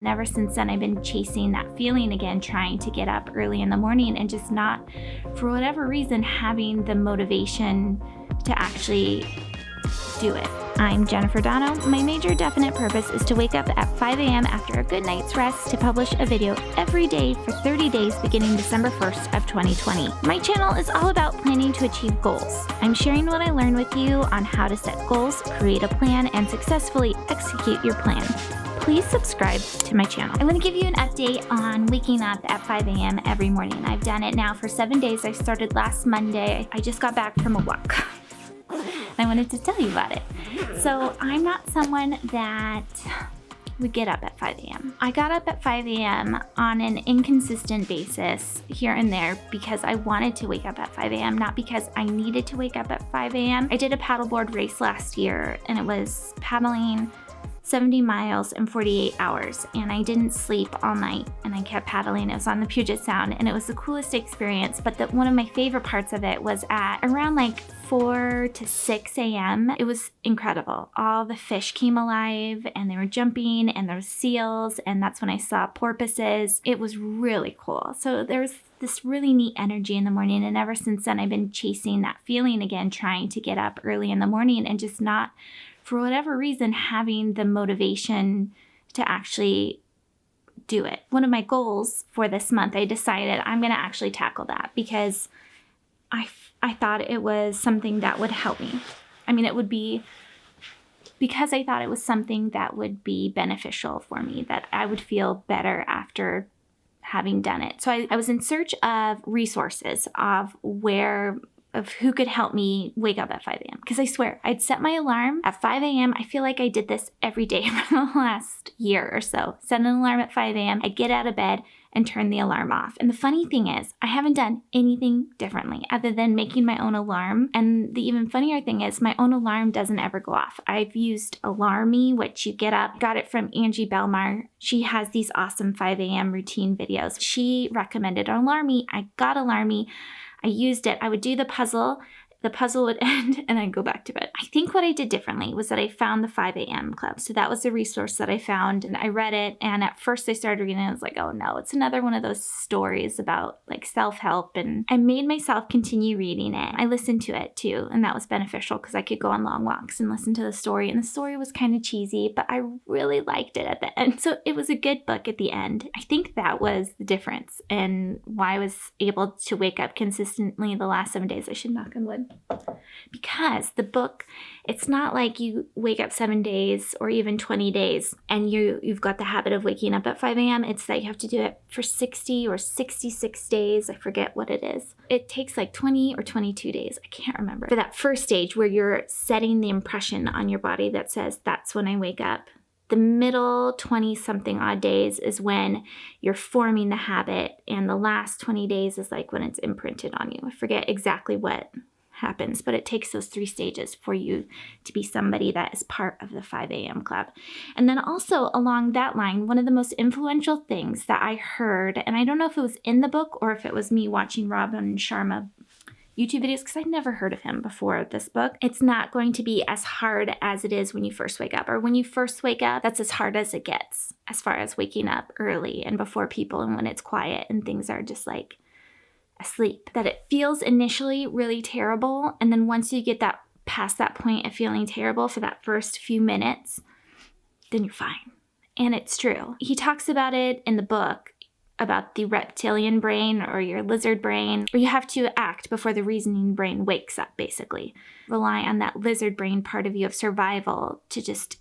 And ever since then, I've been chasing that feeling again, trying to get up early in the morning and just not, for whatever reason, having the motivation to actually do it. I'm Jennifer Donogh. My major definite purpose is to wake up at 5 a.m. after a good night's rest to publish a video every day for 30 days beginning December 1st of 2020. My channel is all about planning to achieve goals. I'm sharing what I learned with you on how to set goals, create a plan, and successfully execute your plan. Please subscribe to my channel. I want to give you an update on waking up at 5 a.m. every morning. I've done it now for 7 days. I started last Monday. I just got back from a walk. I wanted to tell you about it. So I'm not someone that would get up at 5 a.m. I got up at 5 a.m. on an inconsistent basis here and there because I wanted to wake up at 5 a.m., not because I needed to wake up at 5 a.m. I did a paddleboard race last year and it was paddling 70 miles in 48 hours, and I didn't sleep all night and I kept paddling. It was on the Puget Sound and it was the coolest experience, but one of my favorite parts of it was at around like 4 to 6 a.m. It was incredible. All the fish came alive and they were jumping and there were seals, and that's when I saw porpoises. It was really cool. So there was this really neat energy in the morning, and ever since then I've been chasing that feeling again, trying to get up early in the morning and just not, for whatever reason, having the motivation to actually do it. One of my goals for this month, I decided I'm going to actually tackle that because I thought it was something that would help me. I mean, it would be because I thought it was something that would be beneficial for me, that I would feel better after having done it. So I was in search of resources of who could help me wake up at 5 a.m. Because I swear, I'd set my alarm at 5 a.m. I feel like I did this every day for the last year or so. Set an alarm at 5 a.m. I'd get out of bed and turn the alarm off. And the funny thing is, I haven't done anything differently other than making my own alarm. And the even funnier thing is, my own alarm doesn't ever go off. I've used Alarmy, which you get up, got it from Angie Belmar. She has these awesome 5 a.m. routine videos. She recommended Alarmy. I got Alarmy. I used it. I would do the puzzle would end, and I'd go back to bed. I think what I did differently was that I found the 5 a.m. club. So that was the resource that I found, and I read it. And at first I started reading it, I was like, oh no, it's another one of those stories about like self-help. And I made myself continue reading it. I listened to it too, and that was beneficial because I could go on long walks and listen to the story. And the story was kind of cheesy, but I really liked it at the end. So it was a good book at the end. I think that was the difference and why I was able to wake up consistently the last 7 days. I should knock on wood. Because the book, it's not like you wake up 7 days or even 20 days and you've got the habit of waking up at 5 a.m. It's that you have to do it for 60 or 66 days. I forget what it is. It takes like 20 or 22 days. I can't remember. For that first stage where you're setting the impression on your body that says, that's when I wake up. The middle 20-something odd days is when you're forming the habit, and the last 20 days is like when it's imprinted on you. I forget exactly what happens, but it takes those 3 stages for you to be somebody that is part of the 5 a.m. club. And then also along that line, one of the most influential things that I heard, and I don't know if it was in the book or if it was me watching Robin Sharma YouTube videos, because I'd never heard of him before this book. It's not going to be as hard as it is when you first wake up, or when you first wake up, that's as hard as it gets as far as waking up early and before people and when it's quiet and things are just like asleep. That it feels initially really terrible, and then once you get that past that point of feeling terrible for that first few minutes, then you're fine. And it's true. He talks about it in the book about the reptilian brain or your lizard brain, where you have to act before the reasoning brain wakes up, basically. Rely on that lizard brain part of you of survival to just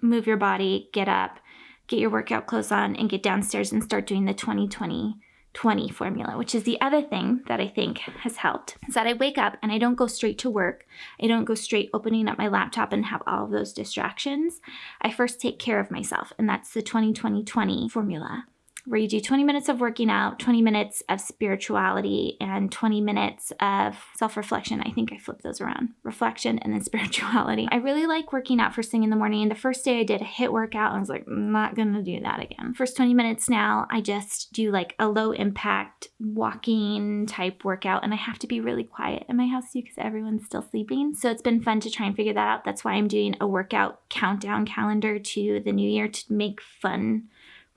move your body, get up, get your workout clothes on, and get downstairs and start doing the 20-20-20 formula, which is the other thing that I think has helped, is that I wake up and I don't go straight to work. I don't go straight opening up my laptop and have all of those distractions. I first take care of myself, and that's the 20-20-20 formula, where you do 20 minutes of working out, 20 minutes of spirituality, and 20 minutes of self-reflection. I think I flipped those around. Reflection and then spirituality. I really like working out first thing in the morning. The first day I did a HIIT workout, and I was like, I'm not going to do that again. First 20 minutes now, I just do like a low impact walking type workout, and I have to be really quiet in my house too because everyone's still sleeping. So it's been fun to try and figure that out. That's why I'm doing a workout countdown calendar to the new year to make fun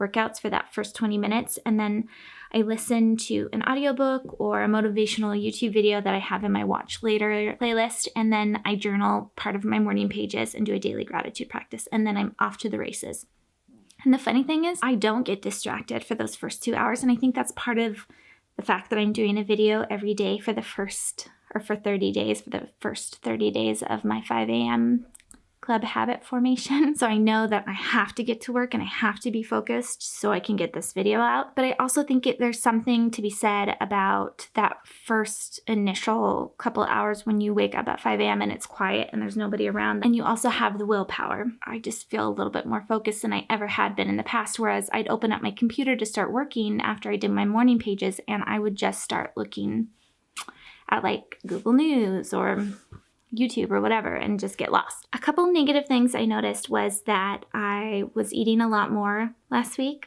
workouts for that first 20 minutes. And then I listen to an audiobook or a motivational YouTube video that I have in my Watch Later playlist. And then I journal part of my morning pages and do a daily gratitude practice. And then I'm off to the races. And the funny thing is, I don't get distracted for those first 2 hours. And I think that's part of the fact that I'm doing a video every day for the first, or for 30 days, for the first 30 days of my 5 a.m. club habit formation. So I know that I have to get to work and I have to be focused so I can get this video out. But I also think there's something to be said about that first initial couple hours when you wake up at 5 a.m. and it's quiet and there's nobody around. And you also have the willpower. I just feel a little bit more focused than I ever had been in the past, whereas I'd open up my computer to start working after I did my morning pages and I would just start looking at like Google News or YouTube or whatever and just get lost. A couple negative things I noticed was that I was eating a lot more last week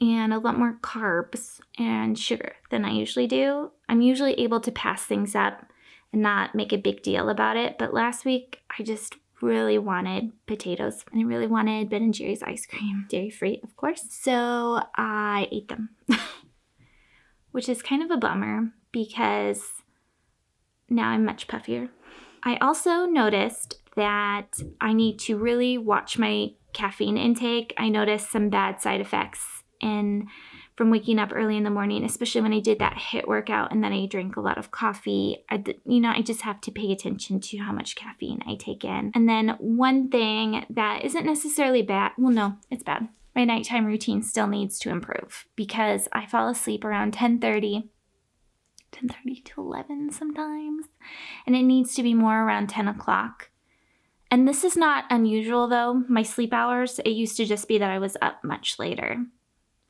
and a lot more carbs and sugar than I usually do. I'm usually able to pass things up and not make a big deal about it, but last week I just really wanted potatoes and I really wanted Ben & Jerry's ice cream, dairy-free of course, so I ate them, which is kind of a bummer because now I'm much puffier. I also noticed that I need to really watch my caffeine intake. I noticed some bad side effects from waking up early in the morning, especially when I did that HIIT workout and then I drank a lot of coffee. I just have to pay attention to how much caffeine I take in. And then one thing that isn't necessarily bad, well, no, it's bad. My nighttime routine still needs to improve because I fall asleep around 10:30 to 11 sometimes, and it needs to be more around 10 o'clock. And this is not unusual though, my sleep hours. It used to just be that I was up much later.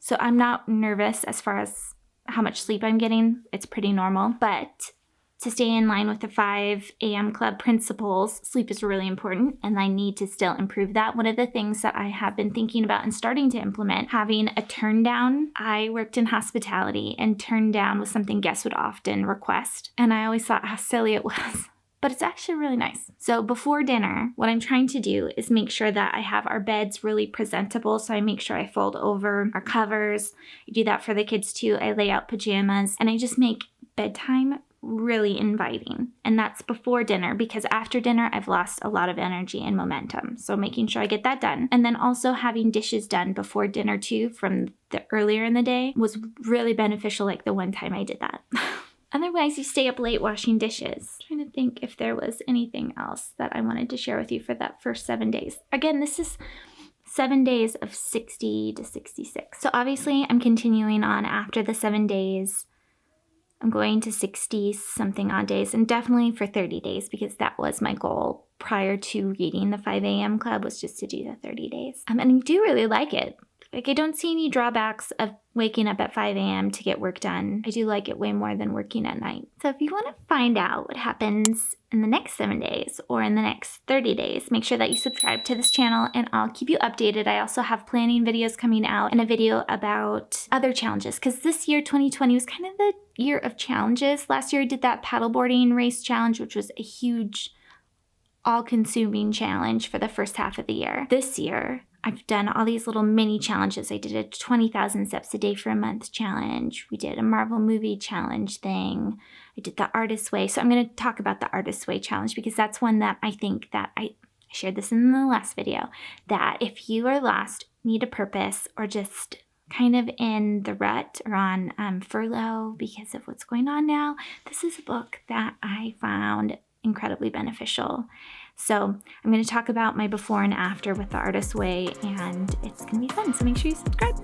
So I'm not nervous as far as how much sleep I'm getting. It's pretty normal, but to stay in line with the 5 a.m. club principles, sleep is really important and I need to still improve that. One of the things that I have been thinking about and starting to implement, having a turn down. I worked in hospitality and turn down was something guests would often request. And I always thought how silly it was, but it's actually really nice. So before dinner, what I'm trying to do is make sure that I have our beds really presentable. So I make sure I fold over our covers. I do that for the kids too. I lay out pajamas and I just make bedtime really inviting. And that's before dinner because after dinner, I've lost a lot of energy and momentum. So making sure I get that done. And then also having dishes done before dinner too from the earlier in the day was really beneficial, like the one time I did that. Otherwise, you stay up late washing dishes. I'm trying to think if there was anything else that I wanted to share with you for that first 7 days. Again, this is 7 days of 60 to 66. So obviously I'm continuing on after the 7 days. I'm going to 60 something odd days and definitely for 30 days because that was my goal prior to reading the 5 a.m. club was just to do the 30 days. And I do really like it. Like I don't see any drawbacks of waking up at 5 a.m. to get work done. I do like it way more than working at night. So if you want to find out what happens in the next 7 days or in the next 30 days, make sure that you subscribe to this channel and I'll keep you updated. I also have planning videos coming out and a video about other challenges because this year, 2020, was kind of the year of challenges. Last year I did that paddleboarding race challenge, which was a huge all-consuming challenge for the first half of the year. This year, I've done all these little mini challenges. I did a 20,000 steps a day for a month challenge. We did a Marvel movie challenge thing. I did the Artist's Way. So I'm going to talk about the Artist's Way challenge because that's one that I think that I shared this in the last video, that if you are lost, need a purpose, or just kind of in the rut or on furlough because of what's going on now, this is a book that I found incredibly beneficial. So I'm going to talk about my before and after with the Artist's Way, and it's going to be fun. So make sure you subscribe.